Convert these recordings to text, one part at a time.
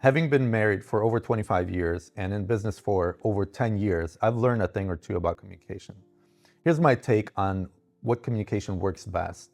Having been married for over 25 years and in business for over 10 years, I've learned a thing or two about communication. Here's my take on what communication works best.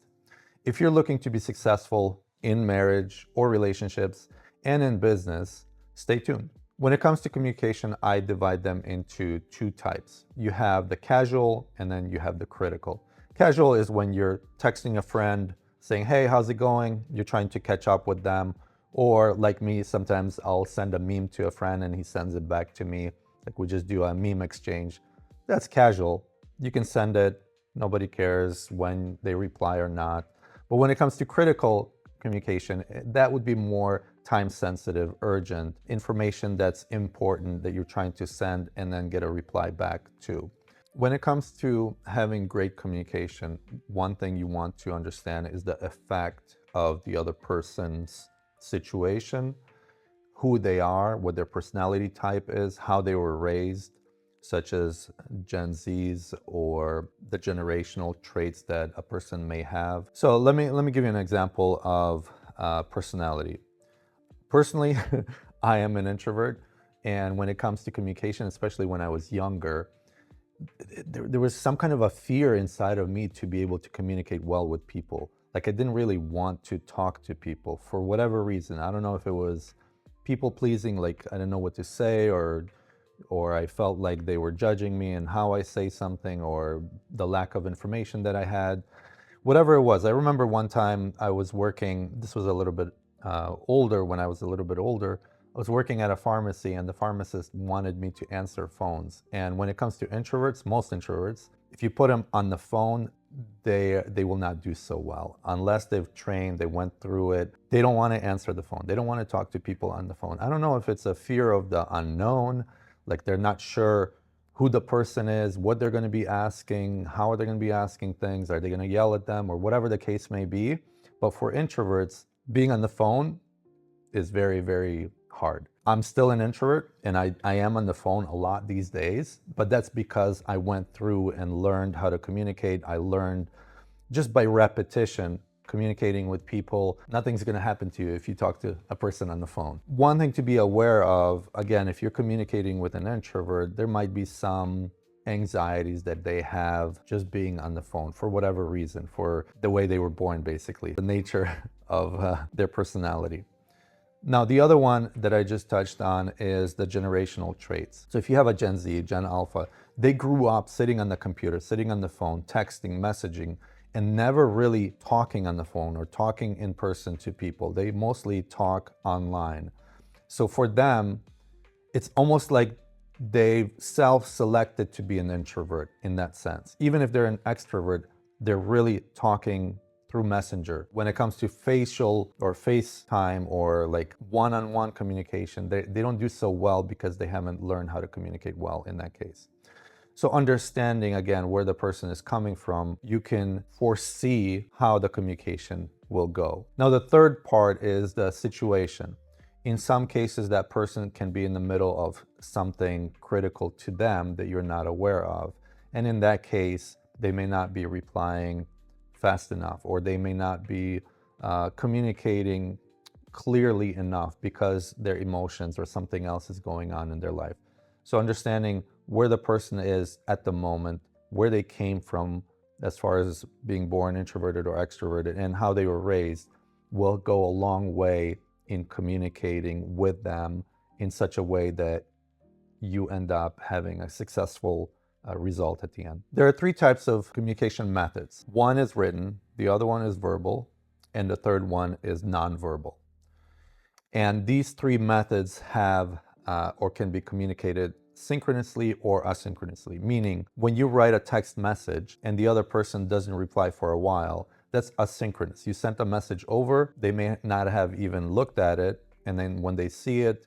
If you're looking to be successful in marriage or relationships and in business, stay tuned. When it comes to communication, I divide them into two types. You have the casual and then you have the critical. Casual is when you're texting a friend saying, hey, how's it going? You're trying to catch up with them. Or like me, sometimes I'll send a meme to a friend and he sends it back to me. Like we just do a meme exchange. That's casual. You can send it. Nobody cares when they reply or not. But when it comes to critical communication, that would be more time sensitive, urgent, information that's important that you're trying to send and then get a reply back to. When it comes to having great communication, one thing you want to understand is the effect of the other person's situation, who they are, what their personality type is, how they were raised, such as Gen Zs or the generational traits that a person may have. So let me give you an example of personality. Personally, I am an introvert, and when it comes to communication, especially when I was younger, there was some kind of a fear inside of me to be able to communicate well with people. Like I didn't really want to talk to people for whatever reason. I don't know if it was people pleasing, like I didn't know what to say, or I felt like they were judging me and how I say something, or the lack of information that I had. Whatever it was. I remember one time I was working, this was a little bit older, when I was a little bit older, I was working at a pharmacy and the pharmacist wanted me to answer phones. And when it comes to introverts, most introverts, if you put them on the phone, they will not do so well unless they've trained, they went through it. They don't want to answer the phone. They don't want to talk to people on the phone. I don't know if it's a fear of the unknown, like they're not sure who the person is, what they're going to be asking, how are they going to be asking things, are they going to yell at them, or whatever the case may be. But for introverts, being on the phone is very, very hard. I'm still an introvert and I am on the phone a lot these days, but that's because I went through and learned how to communicate. I learned just by repetition, communicating with people. Nothing's going to happen to you if you talk to a person on the phone. One thing to be aware of, again, if you're communicating with an introvert, there might be some anxieties that they have just being on the phone for whatever reason, for the way they were born, basically, the nature of their personality. Now, the other one that I just touched on is the generational traits. So if you have a Gen Z, Gen Alpha, they grew up sitting on the computer, sitting on the phone, texting, messaging, and never really talking on the phone or talking in person to people. They mostly talk online. So for them, it's almost like they've self-selected to be an introvert in that sense. Even if they're an extrovert, they're really talking through Messenger. When it comes to facial or FaceTime or like one-on-one communication, they don't do so well because they haven't learned how to communicate well in that case. So understanding, again, where the person is coming from, you can foresee how the communication will go. Now, the third part is the situation. In some cases, that person can be in the middle of something critical to them that you're not aware of. And in that case, they may not be replying fast enough, or they may not be communicating clearly enough because their emotions or something else is going on in their life. So understanding where the person is at the moment, where they came from as far as being born introverted or extroverted, and how they were raised will go a long way in communicating with them in such a way that you end up having a successful result at the end. There are three types of communication methods. One is written, the other one is verbal, and the third one is nonverbal. And these three methods have or can be communicated synchronously or asynchronously, meaning when you write a text message and the other person doesn't reply for a while, that's asynchronous. You sent a message over, they may not have even looked at it, and then when they see it,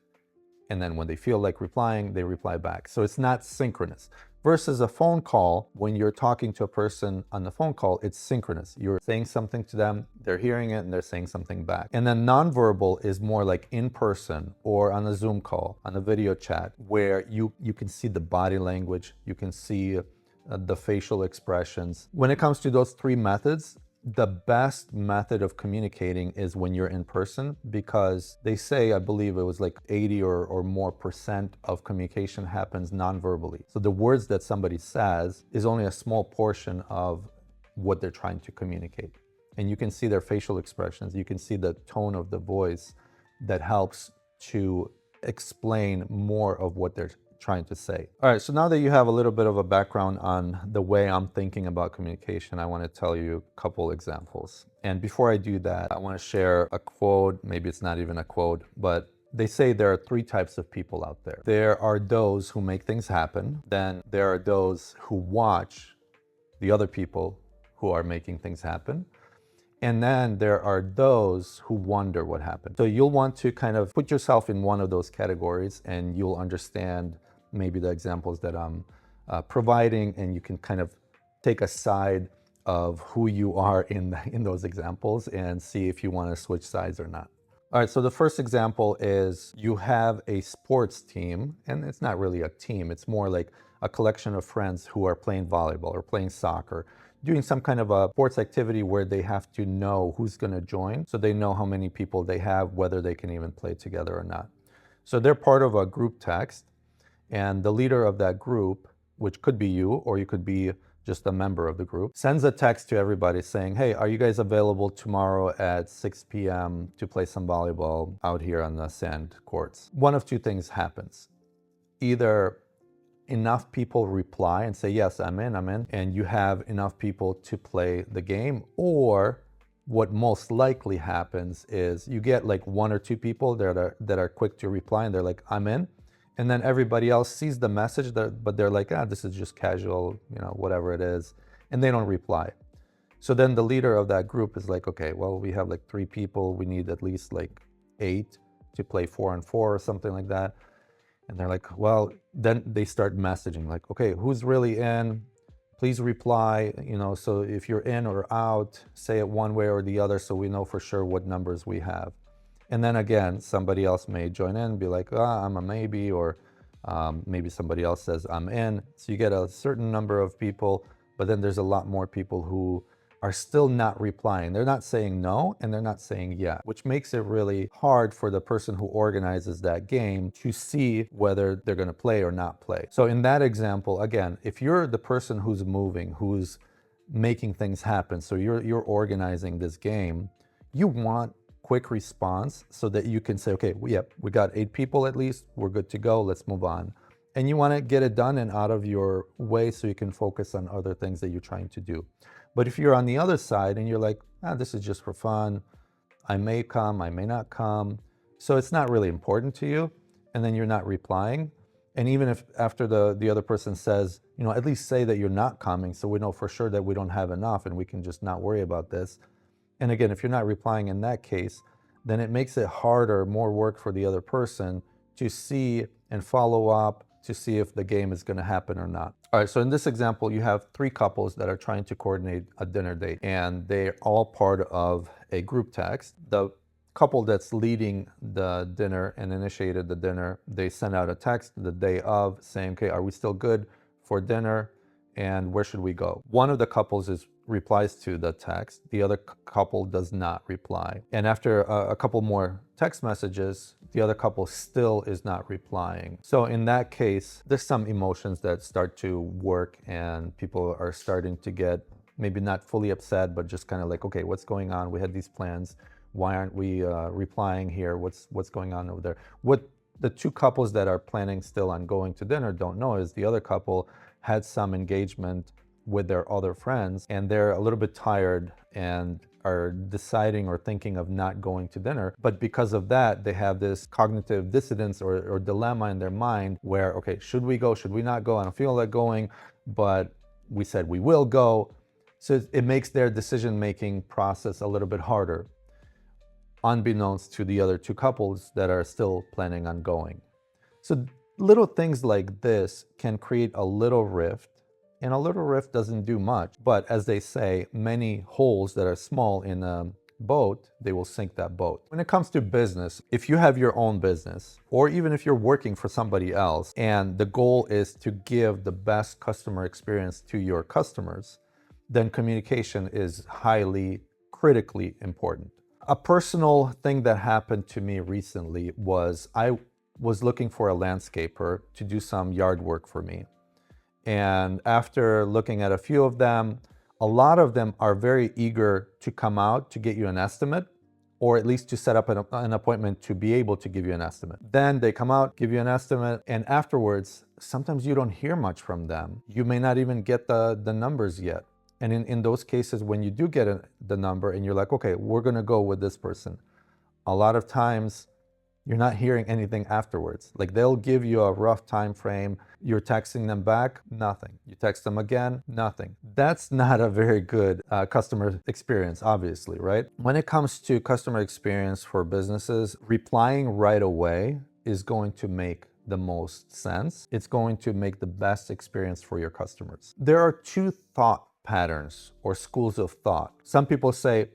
and then when they feel like replying, they reply back. So it's not synchronous. Versus a phone call, when you're talking to a person on the phone call, it's synchronous. You're saying something to them, they're hearing it, and they're saying something back. And then nonverbal is more like in person or on a Zoom call, on a video chat, where you can see the body language, you can see the facial expressions. When it comes to those three methods, the best method of communicating is when you're in person, because they say, I believe it was like 80 or more percent of communication happens non-verbally. So the words that somebody says is only a small portion of what they're trying to communicate. And you can see their facial expressions, you can see the tone of the voice that helps to explain more of what they're trying to say. All right, so now that you have a little bit of a background on the way I'm thinking about communication, I want to tell you a couple examples. And before I do that, I want to share a quote. Maybe it's not even a quote, but they say there are three types of people out there. There are those who make things happen. Then there are those who watch the other people who are making things happen. And then there are those who wonder what happened. So you'll want to kind of put yourself in one of those categories, and you'll understand maybe the examples that I'm providing, and you can kind of take a side of who you are in those examples and see if you want to switch sides or not. All right, so the first example is you have a sports team, and it's not really a team, it's more like a collection of friends who are playing volleyball or playing soccer, doing some kind of a sports activity where they have to know who's going to join, so they know how many people they have, whether they can even play together or not. So they're part of a group text, and the leader of that group, which could be you, or you could be just a member of the group, sends a text to everybody saying, hey, are you guys available tomorrow at 6 p.m. to play some volleyball out here on the sand courts? One of two things happens. Either enough people reply and say, yes, I'm in, and you have enough people to play the game, or what most likely happens is you get like one or two people that are quick to reply, and they're like, I'm in. And then everybody else sees the message, but they're like, this is just casual, whatever it is, and they don't reply. So then the leader of that group is like, okay, well, we have like 3 people, we need at least like 8 to play 4-on-4 or something like that. And they're like, well, then they start messaging like, okay, who's really in? Please reply, so if you're in or out, say it one way or the other so we know for sure what numbers we have. And then again, somebody else may join in and be like, I'm a maybe, or maybe somebody else says I'm in. So you get a certain number of people, but then there's a lot more people who are still not replying. They're not saying no, and they're not saying yeah, which makes it really hard for the person who organizes that game to see whether they're going to play or not play. So in that example, again, if you're the person who's moving, who's making things happen, so you're organizing this game, you want quick response so that you can say, okay, we got 8 people at least, we're good to go, let's move on. And you want to get it done and out of your way so you can focus on other things that you're trying to do. But if you're on the other side and you're like, this is just for fun, I may come, I may not come, so it's not really important to you, and then you're not replying. And even if after the other person says, at least say that you're not coming so we know for sure that we don't have enough and we can just not worry about this. And again, if you're not replying in that case, then it makes it harder, more work for the other person to see and follow up to see if the game is going to happen or not. All right, so in this example, you have 3 couples that are trying to coordinate a dinner date, and they're all part of a group text. The couple that's leading the dinner and initiated the dinner, they send out a text the day of saying, okay, are we still good for dinner? And where should we go? One of the couples replies to the text. The other couple does not reply. And after a couple more text messages, the other couple still is not replying. So in that case, there's some emotions that start to work, and people are starting to get maybe not fully upset, but just kind of like, okay, what's going on? We had these plans. Why aren't we replying here? What's going on over there? What the 2 couples that are planning still on going to dinner don't know is the other couple had some engagement with their other friends, and they're a little bit tired and are deciding or thinking of not going to dinner. But because of that, they have this cognitive dissonance or dilemma in their mind where, okay, should we go? Should we not go? I don't feel like going, but we said we will go. So it makes their decision-making process a little bit harder, unbeknownst to the other 2 couples that are still planning on going. So little things like this can create a little rift, and a little rift doesn't do much, but as they say, many holes that are small in a boat, they will sink that boat. When it comes to business, if you have your own business, or even if you're working for somebody else, and the goal is to give the best customer experience to your customers, then communication is highly, critically important. A personal thing that happened to me recently was I was looking for a landscaper to do some yard work for me. And after looking at a few of them, a lot of them are very eager to come out to get you an estimate, or at least to set up an appointment to be able to give you an estimate. Then they come out, give you an estimate, and afterwards, sometimes you don't hear much from them. You may not even get the numbers yet. And in those cases, when you do get the number and you're like, okay, we're gonna go with this person, a lot of times you're not hearing anything afterwards. Like they'll give you a rough time frame. You're texting them back, nothing. You text them again, nothing. That's not a very good customer experience, obviously, right? When it comes to customer experience for businesses, replying right away is going to make the most sense. It's going to make the best experience for your customers. There are two thought patterns or schools of thought. Some people say,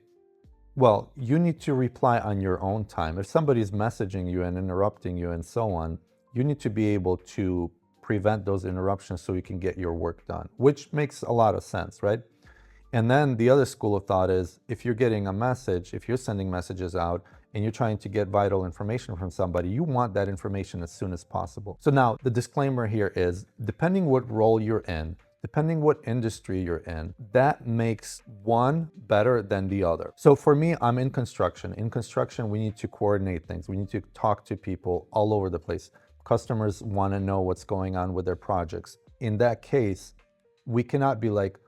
well, you need to reply on your own time. If somebody's messaging you and interrupting you and so on, you need to be able to prevent those interruptions so you can get your work done, which makes a lot of sense, right? And then the other school of thought is if you're getting a message, if you're sending messages out and you're trying to get vital information from somebody, you want that information as soon as possible. So now the disclaimer here is, depending what role you're in, depending what industry you're in, that makes one better than the other. So for me, I'm in construction. In construction, we need to coordinate things. We need to talk to people all over the place. Customers want to know what's going on with their projects. In that case, we cannot be like,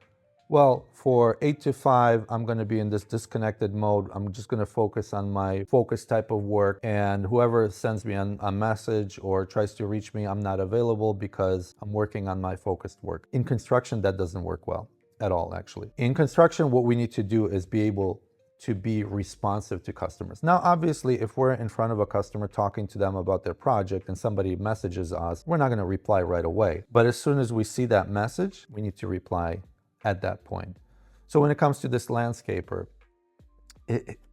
well, for 8 to 5, I'm going to be in this disconnected mode. I'm just going to focus on my focus type of work. And whoever sends me a message or tries to reach me, I'm not available because I'm working on my focused work. In construction, that doesn't work well at all, actually. In construction, what we need to do is be able to be responsive to customers. Now, obviously, if we're in front of a customer talking to them about their project and somebody messages us, we're not going to reply right away. But as soon as we see that message, we need to reply at that point. So when it comes to this landscaper,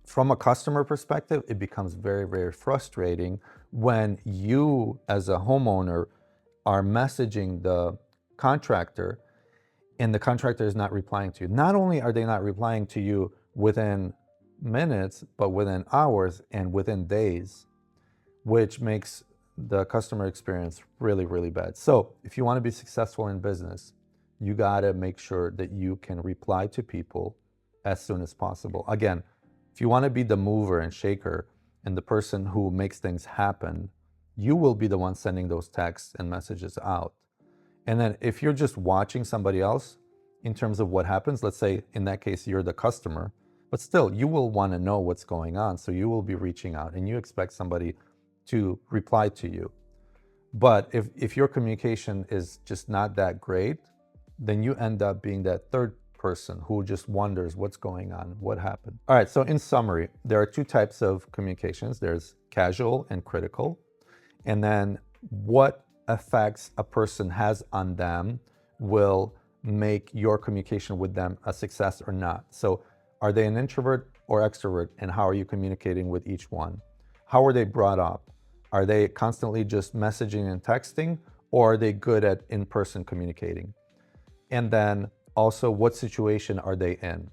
from a customer perspective, it becomes very, very frustrating when you as a homeowner are messaging the contractor and the contractor is not replying to you. Not only are they not replying to you within minutes, but within hours and within days, which makes the customer experience really, really bad. So if you want to be successful in business, you got to make sure that you can reply to people as soon as possible. Again, if you want to be the mover and shaker and the person who makes things happen, you will be the one sending those texts and messages out. And then if you're just watching somebody else in terms of what happens, let's say in that case, you're the customer, but still you will want to know what's going on. So you will be reaching out and you expect somebody to reply to you. But if your communication is just not that great, then you end up being that third person who just wonders what's going on, what happened. All right, so in summary, there are two types of communications. There's casual and critical. And then what effects a person has on them will make your communication with them a success or not. So are they an introvert or extrovert, and how are you communicating with each one? How are they brought up? Are they constantly just messaging and texting, or are they good at in-person communicating? And then also, what situation are they in?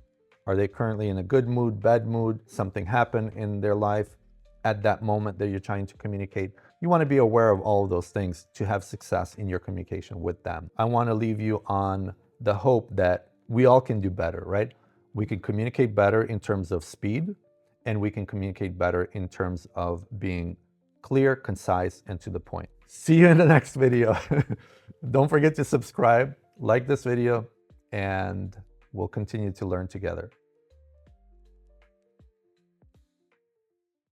Are they currently in a good mood, bad mood? Something happened in their life at that moment that you're trying to communicate? You want to be aware of all of those things to have success in your communication with them. I want to leave you on the hope that we all can do better, right? We can communicate better in terms of speed, and we can communicate better in terms of being clear, concise, and to the point. See you in the next video. Don't forget to subscribe, like this video, and we'll continue to learn together.